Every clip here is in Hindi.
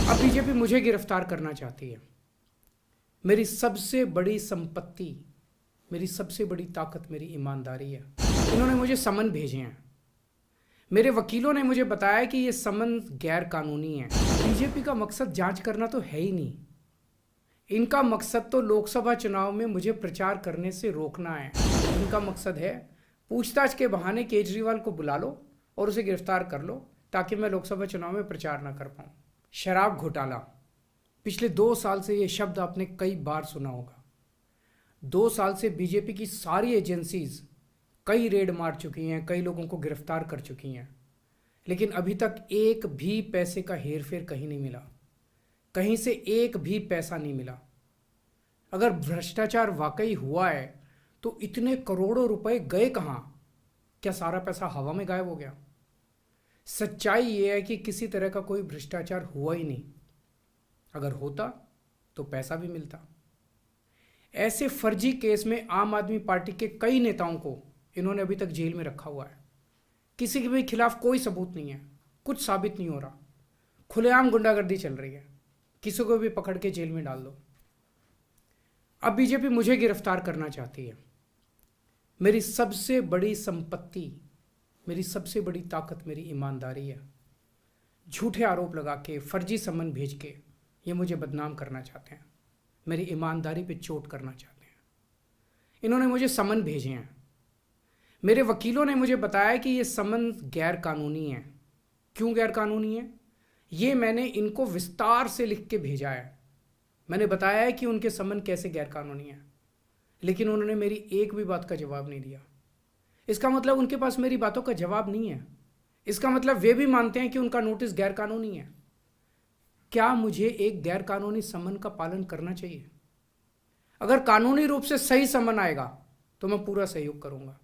अब बीजेपी मुझे गिरफ्तार करना चाहती है। मेरी सबसे बड़ी संपत्ति, मेरी सबसे बड़ी ताकत मेरी ईमानदारी है। इन्होंने मुझे समन भेजे हैं। मेरे वकीलों ने मुझे बताया कि ये समन गैर कानूनी है। बीजेपी का मकसद जांच करना तो है ही नहीं। इनका मकसद तो लोकसभा चुनाव में मुझे प्रचार करने से रोकना है। इनका मकसद है पूछताछ के बहाने केजरीवाल को बुला लो और उसे गिरफ्तार कर लो ताकि मैं लोकसभा चुनाव में प्रचार ना कर पाऊँ। शराब घोटाला, पिछले 2 साल से ये शब्द आपने कई बार सुना होगा। 2 साल से बीजेपी की सारी एजेंसीज कई रेड मार चुकी हैं, कई लोगों को गिरफ्तार कर चुकी हैं, लेकिन अभी तक एक भी पैसे का हेरफेर कहीं नहीं मिला। कहीं से एक भी पैसा नहीं मिला। अगर भ्रष्टाचार वाकई हुआ है तो इतने करोड़ों रुपए गए कहाँ? क्या सारा पैसा हवा में गायब हो गया? सच्चाई ये है कि किसी तरह का कोई भ्रष्टाचार हुआ ही नहीं। अगर होता तो पैसा भी मिलता। ऐसे फर्जी केस में आम आदमी पार्टी के कई नेताओं को इन्होंने अभी तक जेल में रखा हुआ है। किसी के भी खिलाफ कोई सबूत नहीं है, कुछ साबित नहीं हो रहा, खुलेआम गुंडागर्दी चल रही है। किसी को भी पकड़ के जेल में डाल दो। अब बीजेपी मुझे गिरफ्तार करना चाहती है। मेरी सबसे बड़ी संपत्ति, मेरी सबसे बड़ी ताकत मेरी ईमानदारी है। झूठे आरोप लगा के, फर्जी समन भेज के ये मुझे बदनाम करना चाहते हैं, मेरी ईमानदारी पे चोट करना चाहते हैं। इन्होंने मुझे समन भेजे हैं। मेरे वकीलों ने मुझे बताया कि ये समन गैर कानूनी है। क्यों गैर कानूनी है? ये मैंने इनको विस्तार से लिख के भेजा है। मैंने बताया है कि उनके समन कैसे गैर कानूनी है, लेकिन उन्होंने मेरी एक भी बात का जवाब नहीं दिया। इसका मतलब उनके पास मेरी बातों का जवाब नहीं है। इसका मतलब वे भी मानते हैं कि उनका नोटिस गैर कानूनी है। क्या मुझे एक गैर कानूनी समन का पालन करना चाहिए? अगर कानूनी रूप से सही समन आएगा तो मैं पूरा सहयोग करूंगा।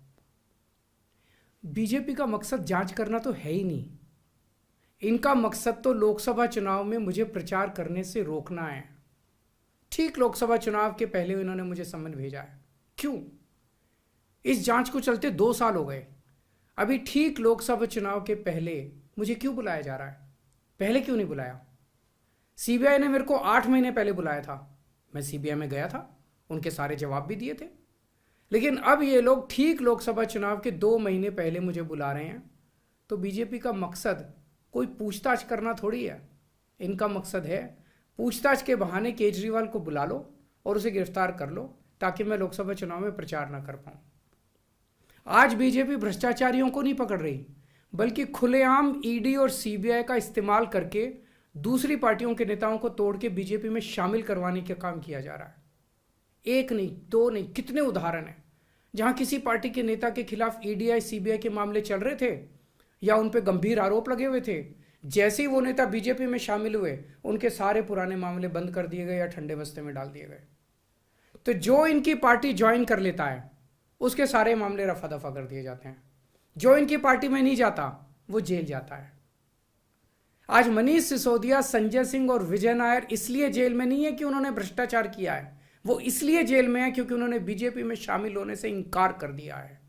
बीजेपी का मकसद जांच करना तो है ही नहीं। इनका मकसद तो लोकसभा चुनाव में मुझे प्रचार करने से रोकना है। ठीक लोकसभा चुनाव के पहले इन्होंने मुझे समन भेजा है। क्यों? इस जांच को चलते 2 साल हो गए। अभी ठीक लोकसभा चुनाव के पहले मुझे क्यों बुलाया जा रहा है? पहले क्यों नहीं बुलाया? सीबीआई ने मेरे को 8 महीने पहले बुलाया था। मैं सीबीआई में गया था, उनके सारे जवाब भी दिए थे। लेकिन अब ये लोग ठीक लोकसभा चुनाव के 2 महीने पहले मुझे बुला रहे हैं। तो बीजेपी का मकसद कोई पूछताछ करना थोड़ी है। इनका मकसद है पूछताछ के बहाने केजरीवाल को बुला लो और उसे गिरफ्तार कर लो ताकि मैं लोकसभा चुनाव में प्रचार ना कर पाऊं। आज बीजेपी भ्रष्टाचारियों को नहीं पकड़ रही, बल्कि खुलेआम ईडी और सीबीआई का इस्तेमाल करके दूसरी पार्टियों के नेताओं को तोड़ के बीजेपी में शामिल करवाने का काम किया जा रहा है। एक नहीं, 2 नहीं, कितने उदाहरण हैं जहां किसी पार्टी के नेता के खिलाफ ईडी सीबीआई के मामले चल रहे थे या उन पे गंभीर आरोप लगे हुए थे। जैसे ही वो नेता बीजेपी में शामिल हुए, उनके सारे पुराने मामले बंद कर दिए गए या ठंडे बस्ते में डाल दिए गए। तो जो इनकी पार्टी ज्वाइन कर लेता है उसके सारे मामले रफा दफा कर दिए जाते हैं। जो इनकी पार्टी में नहीं जाता वो जेल जाता है। आज मनीष सिसोदिया, संजय सिंह और विजय नायर इसलिए जेल में नहीं है कि उन्होंने भ्रष्टाचार किया है, वो इसलिए जेल में है क्योंकि उन्होंने बीजेपी में शामिल होने से इनकार कर दिया है।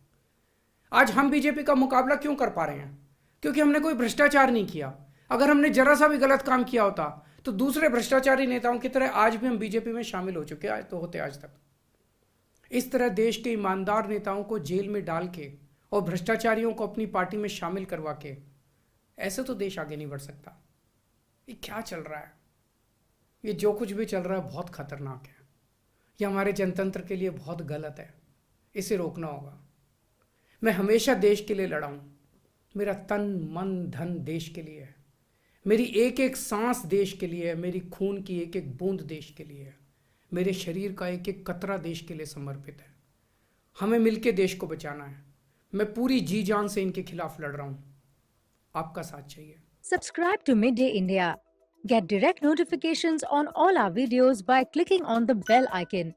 आज हम बीजेपी का मुकाबला क्यों कर पा रहे हैं? क्योंकि हमने कोई भ्रष्टाचार नहीं किया। अगर हमने जरा सा भी गलत काम किया होता तो दूसरे भ्रष्टाचारी नेताओं की तरह आज भी हम बीजेपी में शामिल हो चुके हैं, तो होते आज तक। इस तरह देश के ईमानदार नेताओं को जेल में डाल के और भ्रष्टाचारियों को अपनी पार्टी में शामिल करवा के ऐसे तो देश आगे नहीं बढ़ सकता। ये क्या चल रहा है? ये जो कुछ भी चल रहा है बहुत खतरनाक है। ये हमारे जनतंत्र के लिए बहुत गलत है। इसे रोकना होगा। मैं हमेशा देश के लिए लड़ा हूं। मेरा तन मन धन देश के लिए है। मेरी एक एक सांस देश के लिए है। मेरी खून की एक एक बूंद देश के लिए है। मेरे शरीर का एक एक कतरा देश के लिए समर्पित है। हमें मिलके देश को बचाना है। मैं पूरी जी जान से इनके खिलाफ लड़ रहा हूं। आपका साथ चाहिए। Subscribe to Midday India. Get direct notifications on all our videos by clicking on the bell icon.